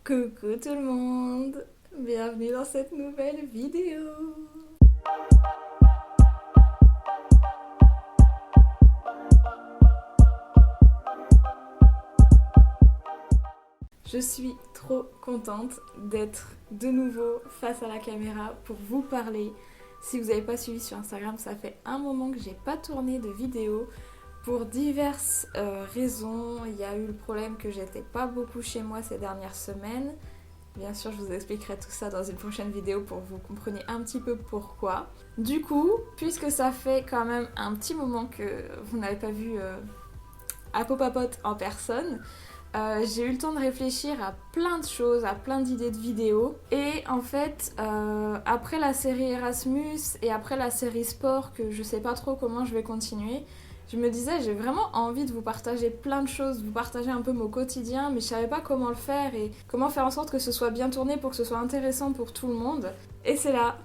Coucou tout le monde, bienvenue dans cette nouvelle vidéo. Je suis trop contente d'être de nouveau face à la caméra pour vous parler. Si vous n'avez pas suivi sur Instagram, ça fait un moment que j'ai pas tourné de vidéo pour diverses raisons. Il y a eu le problème que j'étais pas beaucoup chez moi ces dernières semaines. Bien sûr, je vous expliquerai tout ça dans une prochaine vidéo pour que vous compreniez un petit peu pourquoi. Du coup, puisque ça fait quand même un petit moment que vous n'avez pas vu Apopapote en personne, j'ai eu le temps de réfléchir à plein de choses, à plein d'idées de vidéos. Et en fait, après la série Erasmus et après la série Sport, que je sais pas trop comment je vais continuer, je me disais, j'ai vraiment envie de vous partager plein de choses, de vous partager un peu mon quotidien, mais je savais pas comment le faire et comment faire en sorte que ce soit bien tourné pour que ce soit intéressant pour tout le monde. Et c'est là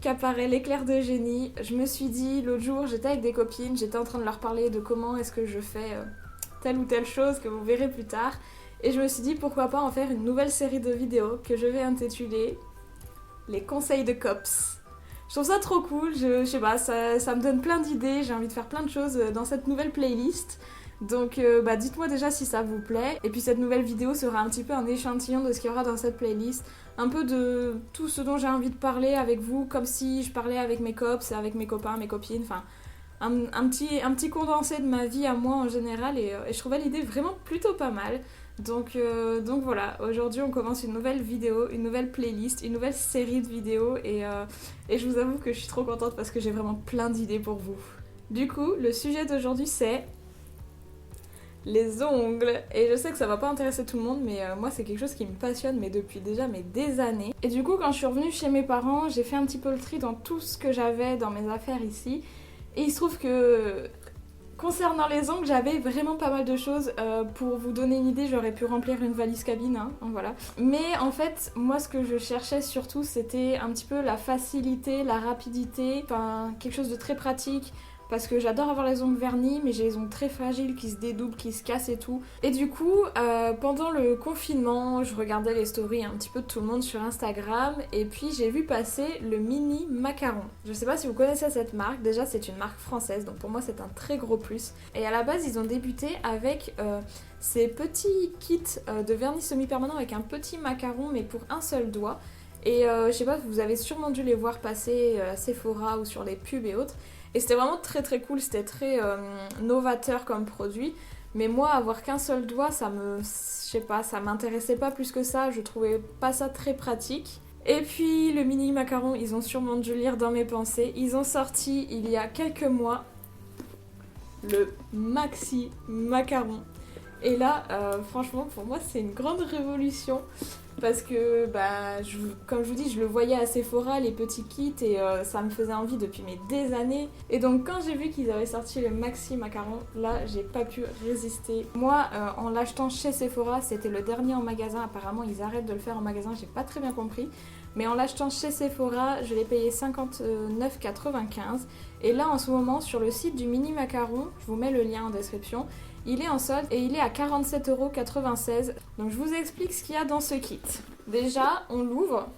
qu'apparaît l'éclair de génie. Je me suis dit, l'autre jour, j'étais avec des copines, j'étais en train de leur parler de comment est-ce que je fais telle ou telle chose que vous verrez plus tard. Et je me suis dit, pourquoi pas en faire une nouvelle série de vidéos que je vais intituler Les conseils de cops. Je trouve ça trop cool, je sais pas, ça me donne plein d'idées, j'ai envie de faire plein de choses dans cette nouvelle playlist. Donc dites-moi déjà si ça vous plaît. Et puis cette nouvelle vidéo sera un petit peu un échantillon de ce qu'il y aura dans cette playlist. Un peu de tout ce dont j'ai envie de parler avec vous, comme si je parlais avec mes cops, avec mes copains, mes copines, enfin un petit condensé de ma vie à moi en général. Et je trouvais l'idée vraiment plutôt pas mal. Donc voilà, aujourd'hui on commence une nouvelle vidéo, une nouvelle playlist, une nouvelle série de vidéos et je vous avoue que je suis trop contente parce que j'ai vraiment plein d'idées pour vous. Du coup, le sujet d'aujourd'hui c'est les ongles. Et je sais que ça va pas intéresser tout le monde, mais moi c'est quelque chose qui me passionne mais depuis déjà des années. Et du coup quand je suis revenue chez mes parents, j'ai fait un petit peu le tri dans tout ce que j'avais dans mes affaires ici. Et il se trouve que concernant les ongles, j'avais vraiment pas mal de choses. Pour vous donner une idée, j'aurais pu remplir une valise cabine, hein, voilà. Mais en fait, moi ce que je cherchais surtout, c'était un petit peu la facilité, la rapidité, enfin quelque chose de très pratique. Parce que j'adore avoir les ongles vernis, mais j'ai les ongles très fragiles qui se dédoublent, qui se cassent et tout. Et du coup, pendant le confinement, je regardais les stories un petit peu de tout le monde sur Instagram. Et puis j'ai vu passer le mini macaron. Je sais pas si vous connaissez cette marque. Déjà, c'est une marque française, donc pour moi c'est un très gros plus. Et à la base, ils ont débuté avec ces petits kits de vernis semi-permanent avec un petit macaron, mais pour un seul doigt. Et je sais pas, vous avez sûrement dû les voir passer à Sephora ou sur les pubs et autres. Et c'était vraiment très très cool, c'était très novateur comme produit. Mais moi, avoir qu'un seul doigt, ça m'intéressait pas plus que ça. Je trouvais pas ça très pratique. Et puis le mini macaron, ils ont sûrement dû lire dans mes pensées. Ils ont sorti il y a quelques mois le maxi macaron. Et là, franchement, pour moi, c'est une grande révolution. Parce que, comme je vous dis, je le voyais à Sephora, les petits kits, et ça me faisait envie depuis des années. Et donc, quand j'ai vu qu'ils avaient sorti le maxi macaron, là, j'ai pas pu résister. Moi, en l'achetant chez Sephora, c'était le dernier en magasin. Apparemment, ils arrêtent de le faire en magasin, j'ai pas très bien compris. Mais en l'achetant chez Sephora, je l'ai payé 59,95 €. Et là, en ce moment, sur le site du mini macaron, je vous mets le lien en description, il est en solde et il est à 47,96 €. Donc je vous explique ce qu'il y a dans ce kit. Déjà, on l'ouvre,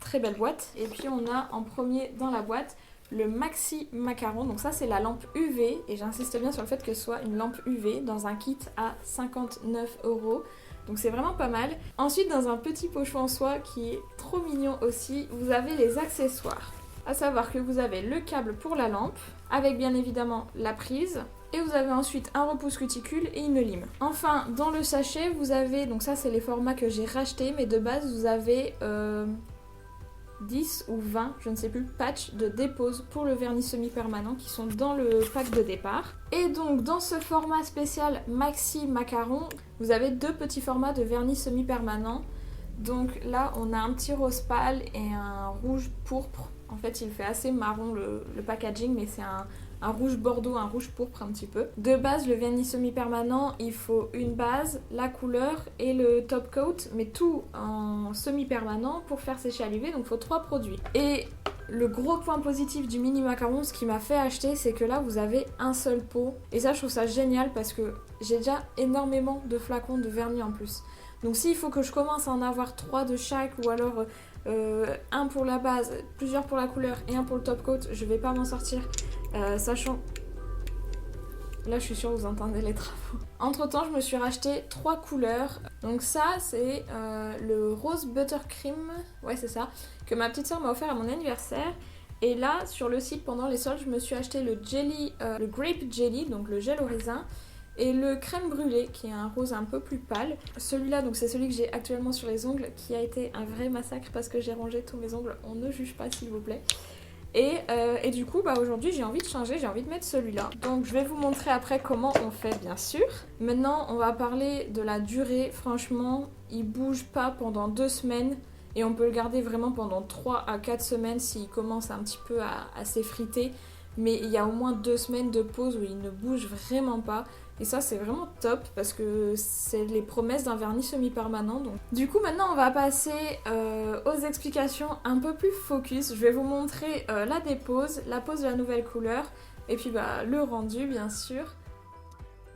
très belle boîte. Et puis on a en premier dans la boîte le maxi macaron. Donc ça c'est la lampe UV. Et j'insiste bien sur le fait que ce soit une lampe UV dans un kit à 59 €. Donc c'est vraiment pas mal. Ensuite, dans un petit pochon en soie qui est trop mignon aussi, vous avez les accessoires. À savoir que vous avez le câble pour la lampe, avec bien évidemment la prise. Et vous avez ensuite un repousse cuticule et une lime. Enfin, dans le sachet, vous avez, donc ça c'est les formats que j'ai rachetés, mais de base vous avez 10 ou 20, je ne sais plus, patchs de dépose pour le vernis semi-permanent qui sont dans le pack de départ. Et donc dans ce format spécial maxi macaron, vous avez deux petits formats de vernis semi-permanent. Donc là on a un petit rose pâle et un rouge pourpre. En fait il fait assez marron le packaging, mais c'est un rouge bordeaux, un rouge pourpre un petit peu. De base, le vernis semi-permanent, il faut une base, la couleur et le top coat, mais tout en semi-permanent pour faire sécher à l'UV, donc il faut 3 produits. Et le gros point positif du mini macaron, ce qui m'a fait acheter, c'est que là vous avez un seul pot. Et ça, je trouve ça génial parce que j'ai déjà énormément de flacons de vernis en plus. Donc s'il faut que je commence à en avoir 3 de chaque, ou alors un pour la base, plusieurs pour la couleur et un pour le top coat, je vais pas m'en sortir, sachant... Là, je suis sûre que vous entendez les travaux. Entre temps, je me suis racheté 3 couleurs. Donc ça, c'est le rose buttercream, ouais c'est ça, que ma petite soeur m'a offert à mon anniversaire. Et là, sur le site, pendant les soldes, je me suis acheté le jelly, le grape jelly, donc le gel au raisin, et le crème brûlée, qui est un rose un peu plus pâle. Celui-là, donc c'est celui que j'ai actuellement sur les ongles, qui a été un vrai massacre parce que j'ai rangé tous mes ongles. On ne juge pas, s'il vous plaît. Et du coup, aujourd'hui, j'ai envie de changer, j'ai envie de mettre celui-là. Donc, je vais vous montrer après comment on fait, bien sûr. Maintenant, on va parler de la durée. Franchement, il bouge pas pendant 2 semaines. Et on peut le garder vraiment pendant 3 à 4 semaines s'il commence un petit peu à s'effriter. Mais il y a au moins 2 semaines de pause où il ne bouge vraiment pas. Et ça, c'est vraiment top parce que c'est les promesses d'un vernis semi-permanent. Donc. Du coup, maintenant, on va passer aux explications un peu plus focus. Je vais vous montrer la dépose, la pose de la nouvelle couleur et puis le rendu, bien sûr.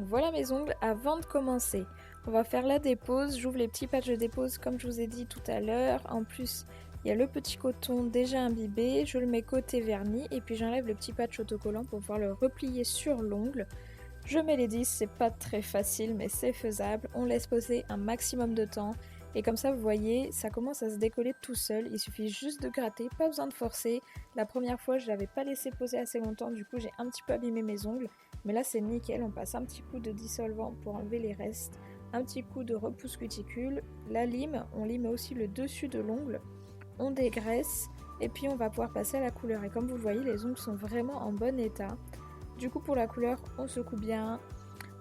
Voilà mes ongles avant de commencer. On va faire la dépose. J'ouvre les petits patchs de dépose comme je vous ai dit tout à l'heure. En plus, il y a le petit coton déjà imbibé. Je le mets côté vernis et puis j'enlève le petit patch autocollant pour pouvoir le replier sur l'ongle. Je mets les 10, c'est pas très facile mais c'est faisable. On laisse poser un maximum de temps. Et comme ça, vous voyez, ça commence à se décoller tout seul. Il suffit juste de gratter, pas besoin de forcer. La première fois, je l'avais pas laissé poser assez longtemps. Du coup, j'ai un petit peu abîmé mes ongles. Mais là, c'est nickel. On passe un petit coup de dissolvant pour enlever les restes. Un petit coup de repousse cuticule. La lime, on lime aussi le dessus de l'ongle. On dégraisse. Et puis, on va pouvoir passer à la couleur. Et comme vous le voyez, les ongles sont vraiment en bon état. Du coup, pour la couleur, on secoue bien.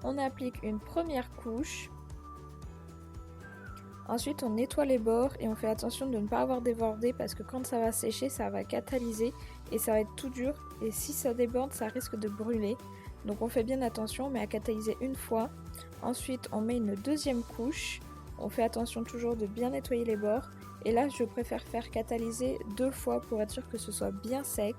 On applique une première couche. Ensuite, on nettoie les bords et on fait attention de ne pas avoir débordé parce que quand ça va sécher, ça va catalyser et ça va être tout dur. Et si ça déborde, ça risque de brûler. Donc on fait bien attention, on met à catalyser une fois. Ensuite, on met une deuxième couche. On fait attention toujours de bien nettoyer les bords. Et là, je préfère faire catalyser 2 fois pour être sûr que ce soit bien sec.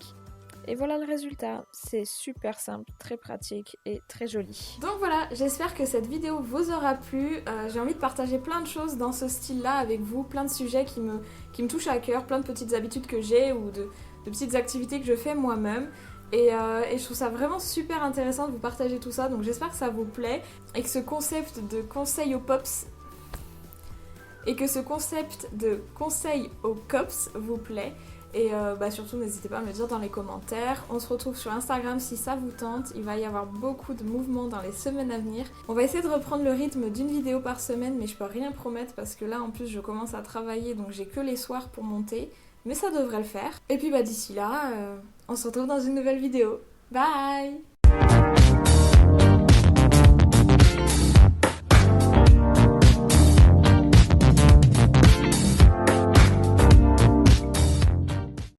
Et voilà le résultat, c'est super simple, très pratique et très joli. Donc voilà, j'espère que cette vidéo vous aura plu. J'ai envie de partager plein de choses dans ce style-là avec vous, plein de sujets qui me touchent à cœur, plein de petites habitudes que j'ai ou de petites activités que je fais moi-même. Et je trouve ça vraiment super intéressant de vous partager tout ça, donc j'espère que ça vous plaît et que ce concept de conseil aux pops vous plaît. Et surtout n'hésitez pas à me le dire dans les commentaires. On se retrouve sur Instagram si ça vous tente. Il va y avoir beaucoup de mouvements dans les semaines à venir. On va essayer de reprendre le rythme d'une vidéo par semaine, mais je peux rien promettre parce que là en plus je commence à travailler, donc j'ai que les soirs pour monter. Mais ça devrait le faire. Et puis d'ici là, on se retrouve dans une nouvelle vidéo. Bye!